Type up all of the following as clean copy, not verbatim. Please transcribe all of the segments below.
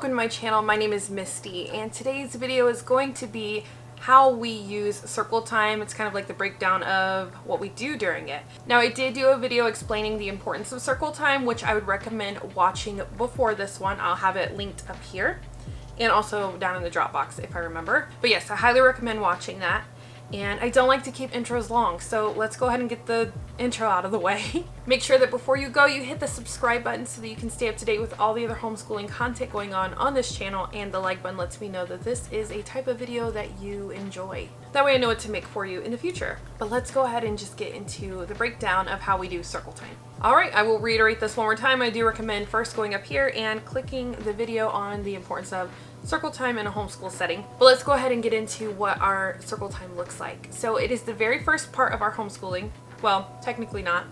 welcome to my channel. My name is Misty, and today's video is going to be how we use circle time. It's kind of like the breakdown of what we do during it. Now, I did do a video explaining the importance of circle time, which I would recommend watching before this one. I'll have it linked up here and also down in the drop box if I remember. But yes, I highly recommend watching that. And I don't like to keep intros long, so let's go ahead and get the intro out of the way. Make sure that before you go, you hit the subscribe button so that you can stay up to date with all the other homeschooling content going on this channel, and the like button lets me know that this is a type of video that you enjoy. That way I know what to make for you in the future. But let's go ahead and just get into the breakdown of how we do circle time. Alright, I will reiterate this one more time. I do recommend first going up here and clicking the video on the importance of circle time in a homeschool setting. But let's go ahead and get into what our circle time looks like. So it is the very first part of our homeschooling. Well, technically not.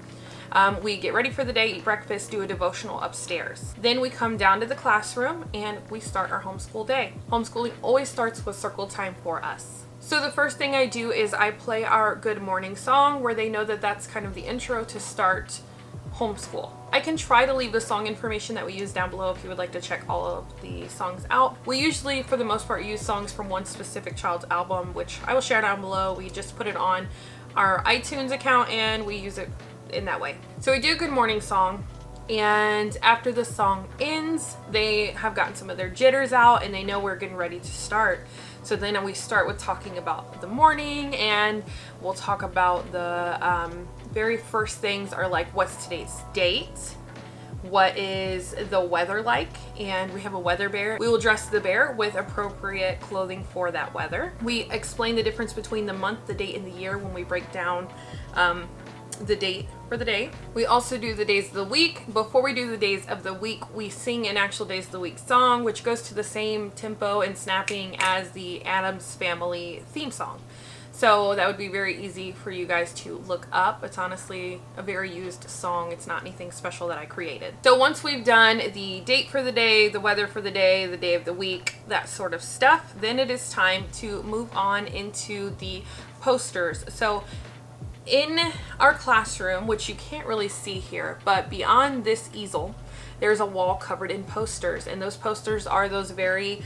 We get ready for the day, eat breakfast, do a devotional upstairs. Then we come down to the classroom and we start our homeschool day. Homeschooling always starts with circle time for us. So the first thing I do is I play our good morning song, where they know that that's kind of the intro to start homeschool. I can try to leave the song information that we use down below if you would like to check all of the songs out. We usually, for the most part, use songs from one specific child's album, which I will share down below. We just put it on our iTunes account and we use it in that way. So we do a good morning song, and after the song ends, they have gotten some of their jitters out and they know we're getting ready to start. So then we start with talking about the morning, and we'll talk about the very first things are like, what's today's date? What is the weather like? And we have a weather bear. We will dress the bear with appropriate clothing for that weather. We explain the difference between the month, the date, and the year when we break down the date for the day. We also do the days of the week. Before we do the days of the week, we sing an actual days of the week song, which goes to the same tempo and snapping as the Addams Family theme song. So that would be very easy for you guys to look up. It's honestly a very used song. It's not anything special that I created. So once we've done the date for the day, the weather for the day of the week, that sort of stuff, then it is time to move on into the posters. So in our classroom, which you can't really see here, but beyond this easel, there's a wall covered in posters, and those posters are those very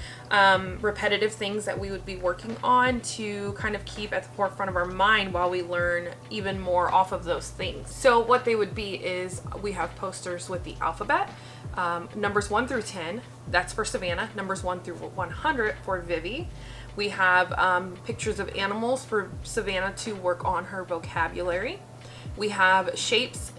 repetitive things that we would be working on to kind of keep at the forefront of our mind while we learn even more off of those things. So what they would be is we have posters with the alphabet, numbers 1 through 10, that's for Savannah, numbers 1 through 100 for Vivi. We have pictures of animals for Savannah to work on her vocabulary. We have shapes,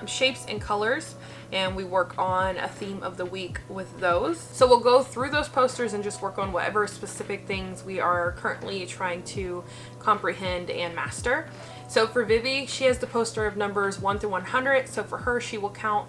shapes and colors, and we work on a theme of the week with those. So we'll go through those posters and just work on whatever specific things we are currently trying to comprehend and master. So for Vivi, she has the poster of numbers 1 through 100. So for her, she will count,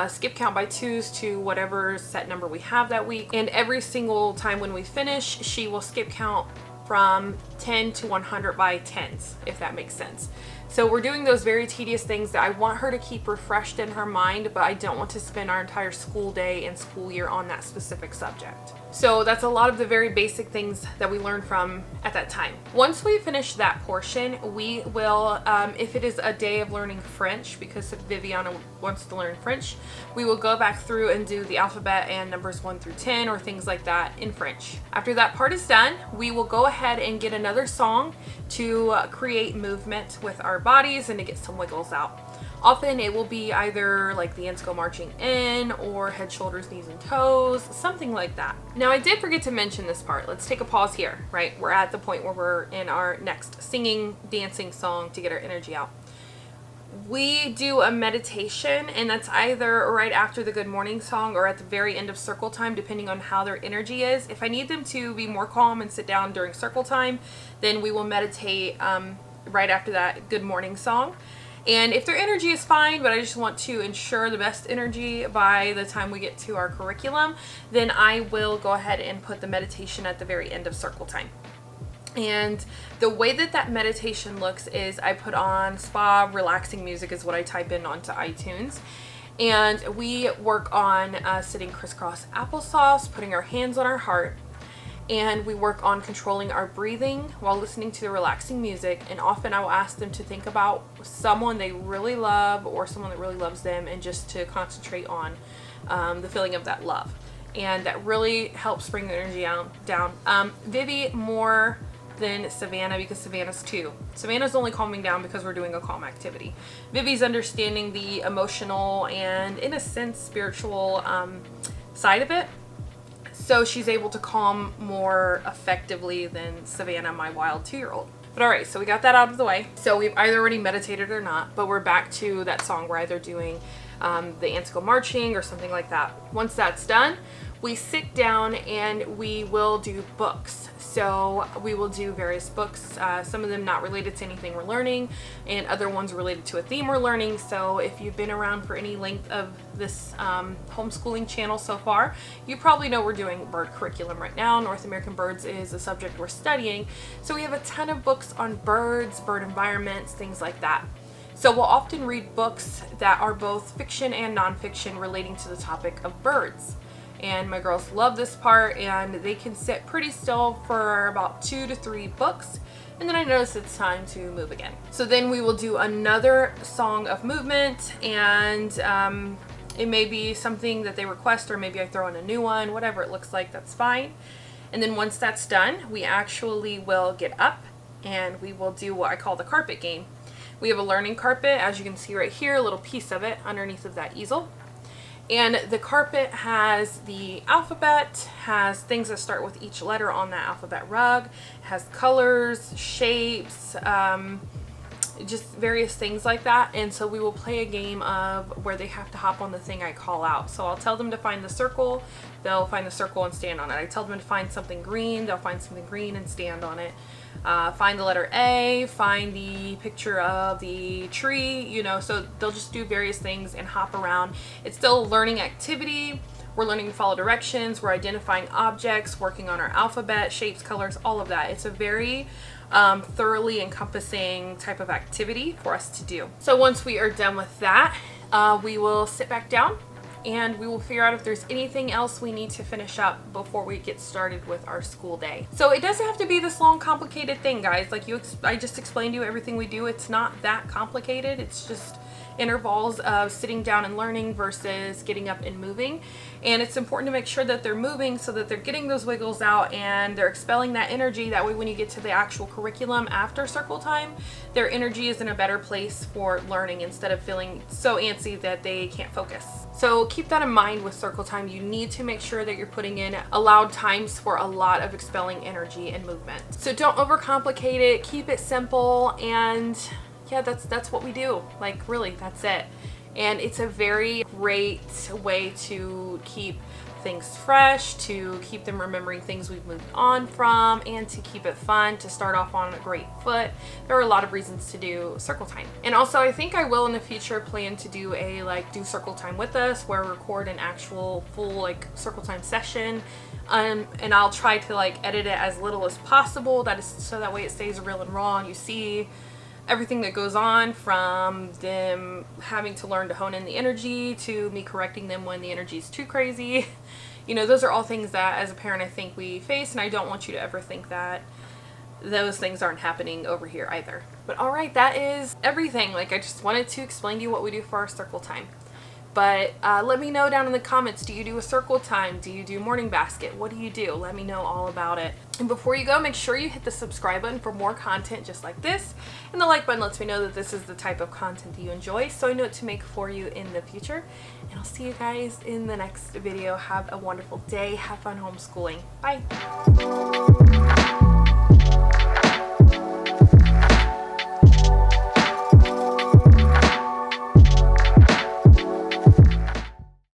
skip count by twos to whatever set number we have that week. And every single time when we finish, she will skip count from 10 to 100 by tens, if that makes sense. So we're doing those very tedious things that I want her to keep refreshed in her mind, but I don't want to spend our entire school day and school year on that specific subject. So that's a lot of the very basic things that we learn from at that time. Once we finish that portion, we will, if it is a day of learning French, because Viviana wants to learn French, we will go back through and do the alphabet and numbers 1 through 10 or things like that in French. After that part is done, we will go ahead and get another song to create movement with our bodies and to get some wiggles out. Often it will be either like the ants go marching in, or head, shoulders, knees, and toes, something like that. Now, I did forget to mention this part. Let's take a pause here, right? We're at the point where we're in our next singing, dancing song to get our energy out. We do a meditation, and that's either right after the good morning song or at the very end of circle time, depending on how their energy is. If I need them to be more calm and sit down during circle time, then we will meditate right after that good morning song. And if their energy is fine, but I just want to ensure the best energy by the time we get to our curriculum, then I will go ahead and put the meditation at the very end of circle time. And the way that that meditation looks is I put on spa relaxing music is what I type in onto iTunes. And we work on sitting crisscross applesauce, putting our hands on our heart, and we work on controlling our breathing while listening to the relaxing music. And often I will ask them to think about someone they really love or someone that really loves them, and just to concentrate on the feeling of that love. and that really helps bring the energy down. Vivi more than Savannah, because Savannah's 2. Savannah's only calming down because we're doing a calm activity. Vivi's understanding the emotional and, in a sense, spiritual side of it. So she's able to calm more effectively than Savannah, my wild 2-year-old. But alright, so we got that out of the way. So we've either already meditated or not, but we're back to that song. We're either doing the ants go marching or something like that. Once that's done, we sit down and we will do books. So we will do various books, some of them not related to anything we're learning, and other ones related to a theme we're learning. So if you've been around for any length of this homeschooling channel so far, you probably know we're doing bird curriculum right now. North American birds is a subject we're studying. So we have a ton of books on birds, bird environments, things like that. So we'll often read books that are both fiction and nonfiction relating to the topic of birds. And my girls love this part, and they can sit pretty still for about 2 to 3 books, and then I notice it's time to move again. So then we will do another song of movement, and it may be something that they request, or maybe I throw in a new one, whatever it looks like, that's fine. And then once that's done, we actually will get up and we will do what I call the carpet game. We have a learning carpet, as you can see right here, a little piece of it underneath of that easel. And the carpet has the alphabet, has things that start with each letter on that alphabet rug, has colors, shapes, just various things like that. And so we will play a game of where they have to hop on the thing I call out. So I'll tell them to find the circle, they'll find the circle and stand on it. I tell them to find something green, they'll find something green and stand on it. Find the letter A, find the picture of the tree, you know, so they'll just do various things and hop around. It's still a learning activity. We're learning to follow directions, we're identifying objects, working on our alphabet, shapes, colors, all of that. It's a very thoroughly encompassing type of activity for us to do. So once we are done with that, we will sit back down and we will figure out if there's anything else we need to finish up before we get started with our school day. So it doesn't have to be this long, complicated thing, guys. Like I just explained to you everything we do. It's not that complicated. It's just intervals of sitting down and learning versus getting up and moving. And it's important to make sure that they're moving so that they're getting those wiggles out and they're expelling that energy. That way when you get to the actual curriculum after circle time, their energy is in a better place for learning instead of feeling so antsy that they can't focus. So keep that in mind with circle time. You need to make sure that you're putting in allowed times for a lot of expelling energy and movement. So don't overcomplicate it, keep it simple, and yeah, that's what we do. Like, really, that's it. And it's a very great way to keep things fresh, to keep them remembering things we've moved on from, and to keep it fun, to start off on a great foot. There are a lot of reasons to do circle time. And also, I think I will in the future plan to do a do circle time with us, where I record an actual full circle time session. And I'll try to edit it as little as possible. That is so that way it stays real and raw, and you see everything that goes on, from them having to learn to hone in the energy to me correcting them when the energy is too crazy. You know, those are all things that as a parent I think we face, and I don't want you to ever think that those things aren't happening over here either. But alright, that is everything. I just wanted to explain to you what we do for our circle time. But let me know down in the comments, do you do a circle time? Do you do morning basket? What do you do? Let me know all about it. And before you go, make sure you hit the subscribe button for more content just like this. And the like button lets me know that this is the type of content that you enjoy, so I know what to make for you in the future. And I'll see you guys in the next video. Have a wonderful day. Have fun homeschooling. Bye.